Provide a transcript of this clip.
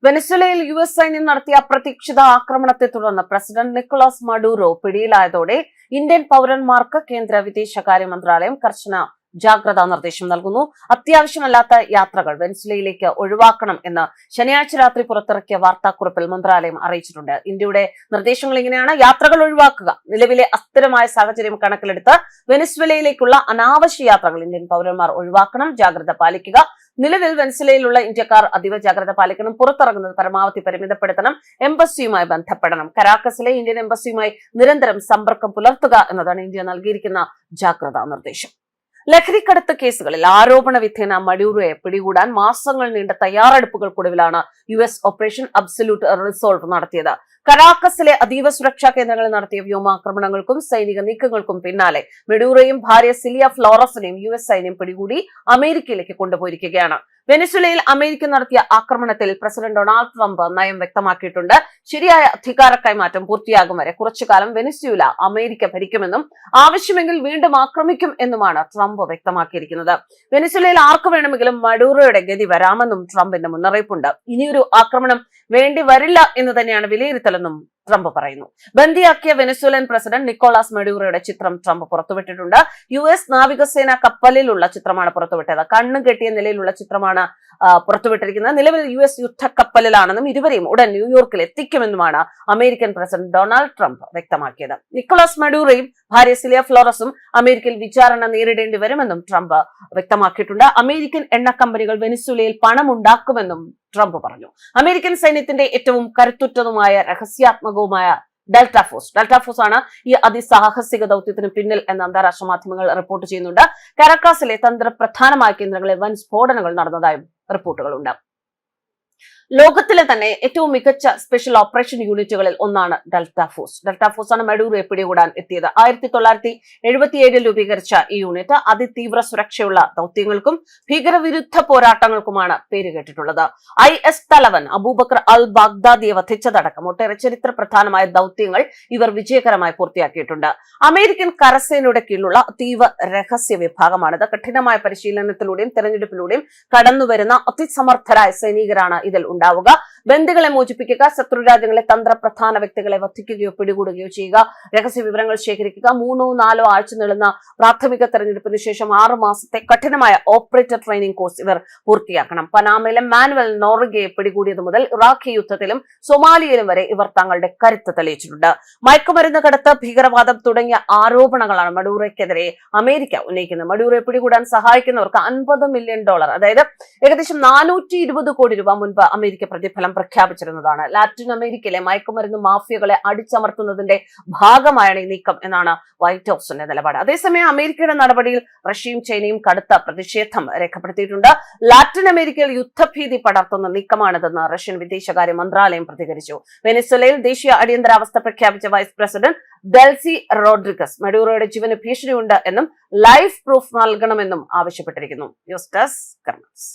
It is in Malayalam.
വെനസ്വേലയിൽ US സൈന്യം നടത്തിയ അപ്രതീക്ഷിത ആക്രമണത്തെ തുടർന്ന് പ്രസിഡന്റ് നിക്കോളാസ് മഡൂറോ പിടിയിലായതോടെ ഇന്ത്യൻ പൗരന്മാർക്ക് കേന്ദ്ര വിദേശകാര്യ മന്ത്രാലയം കർശന ജാഗ്രതാ നിർദ്ദേശം നൽകുന്നു. അത്യാവശ്യമല്ലാത്ത യാത്രകൾ വെനസ്വേലയിലേക്ക് ഒഴിവാക്കണം എന്ന് ശനിയാഴ്ച രാത്രി പുറത്തിറക്കിയ വാർത്താക്കുറിപ്പിൽ മന്ത്രാലയം അറിയിച്ചിട്ടുണ്ട്. ഇന്ത്യയുടെ നിർദ്ദേശങ്ങൾ ഇങ്ങനെയാണ്: യാത്രകൾ ഒഴിവാക്കുക. നിലവിലെ അസ്ഥിരമായ സാഹചര്യം കണക്കിലെടുത്ത് വെനസ്വേലയിലേക്കുള്ള അനാവശ്യ യാത്രകൾ ഇന്ത്യൻ പൗരന്മാർ ഒഴിവാക്കണം. ജാഗ്രത പാലിക്കുക. നിലവിൽ വെനസ്വേലയിലുള്ള ഇന്ത്യക്കാർ അതീവ ജാഗ്രത പാലിക്കണം. പുറത്തിറങ്ങുന്നത് പരമാവധി പരിമിതപ്പെടുത്തണം. എംബസിയുമായി ബന്ധപ്പെടണം. കരാക്കസിലെ ഇന്ത്യൻ എംബസിയുമായി നിരന്തരം സമ്പർക്കം പുലർത്തുക എന്നതാണ് ഇന്ത്യ നൽകിയിരിക്കുന്ന ജാഗ്രതാ നിർദ്ദേശം. ലഹരിക്കടത്ത് കേസുകളിൽ ആരോപണ വിധേന മഡൂറോയെ പിടികൂടാൻ മാസങ്ങൾ നീണ്ട തയ്യാറെടുപ്പുകൾക്കൊടുവിലാണ് US ഓപ്പറേഷൻ അബ്സല്യൂട്ട് റിസോൾവ് നടത്തിയത്. കരാക്കസിലെ അതീവ സുരക്ഷാ കേന്ദ്രങ്ങളിൽ നടത്തിയ വ്യോമാക്രമണങ്ങൾക്കും സൈനിക നീക്കങ്ങൾക്കും പിന്നാലെ മഡൂറോയും ഭാര്യ സിലിയ ഫ്ലോറസിനെയും US സൈന്യം പിടികൂടി അമേരിക്കയിലേക്ക് കൊണ്ടുപോയിരിക്കുകയാണ്. വെനസ്വേലയിൽ അമേരിക്ക നടത്തിയ ആക്രമണത്തിൽ പ്രസിഡന്റ് ഡൊണാൾഡ് ട്രംപ് നയം വ്യക്തമാക്കിയിട്ടുണ്ട്. ശരിയായ അധികാര കൈമാറ്റം പൂർത്തിയാകും വരെ കുറച്ചുകാലം വെനസ്വേല അമേരിക്ക ഭരിക്കുമെന്നും ആവശ്യമെങ്കിൽ വീണ്ടും ആക്രമിക്കും എന്നുമാണ് ട്രംപ് വ്യക്തമാക്കിയിരിക്കുന്നത്. വെനസ്വേലയിൽ ആർക്കു വേണമെങ്കിലും മഡൂറോയുടെ ഗതി വരാമെന്നും ട്രംപിന്റെ മുന്നറിയിപ്പുണ്ട്. ഇനിയൊരു ആക്രമണം വേണ്ടി വരില്ല എന്ന് തന്നെയാണ് വിലയിരുത്തലെന്നും ട്രംപ് പറയുന്നു. ബന്ദിയാക്കിയ വെനസ്വേലൻ പ്രസിഡന്റ് നിക്കോളാസ് മഡൂറോയുടെ ചിത്രം ട്രംപ് പുറത്തുവിട്ടിട്ടുണ്ട്. US നാവികസേന കപ്പലിലുള്ള ചിത്രമാണ് പുറത്തുവിട്ടത്. കണ്ണു കെട്ടിയ നിലയിലുള്ള ചിത്രമാണ് പുറത്തുവിട്ടിരിക്കുന്നത്. നിലവിൽ US യുദ്ധക്കപ്പലിലാണെന്നും ഇരുവരെയും ഉടൻ ന്യൂയോർക്കിൽ എത്തിക്കുമെന്നുമാണ് അമേരിക്കൻ പ്രസിഡന്റ് ഡൊണാൾഡ് ട്രംപ് വ്യക്തമാക്കിയത്. നിക്കോളാസ് മഡൂറോയും ഭാര്യ സിലിയ ഫ്ലോറസും അമേരിക്കയിൽ വിചാരണ നേരിടേണ്ടി വരുമെന്നും ട്രംപ് വ്യക്തമാക്കിയിട്ടുണ്ട്. അമേരിക്കൻ എണ്ണ കമ്പനികൾ വെനസ്വേലയിൽ പണമുണ്ടാക്കുമെന്നും ട്രംപ് പറഞ്ഞു. അമേരിക്കൻ സൈന്യത്തിന്റെ ഏറ്റവും കരുത്തുറ്റതുമായ രഹസ്യാത്മകവുമായ ഡെൽറ്റ ഫോഴ്സ് ആണ് ഈ അതിസാഹസിക ദൌത്യത്തിന് പിന്നിൽ എന്ന് അന്താരാഷ്ട്ര മാധ്യമങ്ങൾ റിപ്പോർട്ട് ചെയ്യുന്നുണ്ട്. കരാക്കാസിലെ തന്ത്രപ്രധാനമായ കേന്ദ്രങ്ങളിൽ വൻ സ്ഫോടനങ്ങൾ നടന്നതായും റിപ്പോർട്ടുകളുണ്ട്. ലോകത്തിലെ തന്നെ ഏറ്റവും മികച്ച സ്പെഷ്യൽ ഓപ്പറേഷൻ യൂണിറ്റുകളിൽ ഒന്നാണ് ഡെൽറ്റ ഫോഴ്സ് ആണ് മഡൂറോയെ പിടികൂടാൻ എത്തിയത്. 1977 രൂപീകരിച്ച ഈ യൂണിറ്റ് അതിതീവ്ര സുരക്ഷയുള്ള ദൌത്യങ്ങൾക്കും ഭീകരവിരുദ്ധ പോരാട്ടങ്ങൾക്കുമാണ് പേരുകേട്ടിട്ടുള്ളത്. IS തലവൻ അബൂബക്കർ അൽ ബാഗ്ദാദിയെ വധിച്ചതടക്കം ഒട്ടേറെ ചരിത്ര പ്രധാനമായ ദൌത്യങ്ങൾ ഇവർ വിജയകരമായി പൂർത്തിയാക്കിയിട്ടുണ്ട്. അമേരിക്കൻ കരസേനയുടെ കീഴിലുള്ള അതീവ രഹസ്യ വിഭാഗമാണിത്. കഠിനമായ പരിശീലനത്തിലൂടെയും തെരഞ്ഞെടുപ്പിലൂടെയും കടന്നുവരുന്ന അതിസമർത്ഥരായ സൈനികരാണ് ഇതിൽ ഉണ്ടാവുക. ബന്ദികളെ മോചിപ്പിക്കുക, ശത്രുരാജ്യങ്ങളെ തന്ത്രപ്രധാന വ്യക്തികളെ വധിക്കുകയോ പിടികൂടുകയോ ചെയ്യുക, രഹസ്യ വിവരങ്ങൾ ശേഖരിക്കുക. 3-4 ആഴ്ച നീളുന്ന പ്രാഥമിക തെരഞ്ഞെടുപ്പിന് ശേഷം 6 മാസത്തെ കഠിനമായ ഓപ്പറേറ്റർ ട്രെയിനിംഗ് കോഴ്സ് ഇവർ പൂർത്തിയാക്കണം. പനാമയിലെ മാനുവൽ നോറിഗയെ പിടികൂടിയത് മുതൽ ഇറാഖി യുദ്ധത്തിലും സൊമാലിയയിലും വരെ ഇവർ തങ്ങളുടെ കരുത്ത് തെളിയിച്ചിട്ടുണ്ട്. മയക്കുമരുന്ന് കടത്ത്, ഭീകരവാദം തുടങ്ങിയ ആരോപണങ്ങളാണ് മഡൂറോയ്ക്കെതിരെ അമേരിക്ക ഉന്നയിക്കുന്നത്. മഡൂറോയെ പിടികൂടാൻ സഹായിക്കുന്നവർക്ക് $50 മില്യൺ, അതായത് ഏകദേശം 420 കോടി രൂപ മുൻപ് അമേരിക്ക പ്രതിഫലം പ്രഖ്യാപിച്ചിരുന്നതാണ്. ലാറ്റിൻ അമേരിക്കയിലെ മയക്കുമരുന്ന് മാഫിയകളെ അടിച്ചമർത്തുന്നതിന്റെ ഭാഗമായാണ് ഈ നീക്കം എന്നാണ് വൈറ്റ് ഹൌസിന്റെ നിലപാട്. അതേസമയം അമേരിക്കയുടെ നടപടിയിൽ റഷ്യയും ചൈനയും കടുത്ത പ്രതിഷേധം രേഖപ്പെടുത്തിയിട്ടുണ്ട്. ലാറ്റിൻ അമേരിക്കയിൽ യുദ്ധഭീതി പടർത്തുന്ന നീക്കമാണിതെന്ന് റഷ്യൻ വിദേശകാര്യ മന്ത്രാലയം പ്രതികരിച്ചു. വെനസ്വേലയിൽ ദേശീയ അടിയന്തരാവസ്ഥ പ്രഖ്യാപിച്ച വൈസ് പ്രസിഡന്റ് ഡെൽസി റോഡ്രിഗസ് മഡൂറോയുടെ ജീവന് ഭീഷണിയുണ്ട് എന്നും ലൈഫ് പ്രൂഫ് നൽകണമെന്നും ആവശ്യപ്പെട്ടിരിക്കുന്നു. News desk കർമ്മസ്.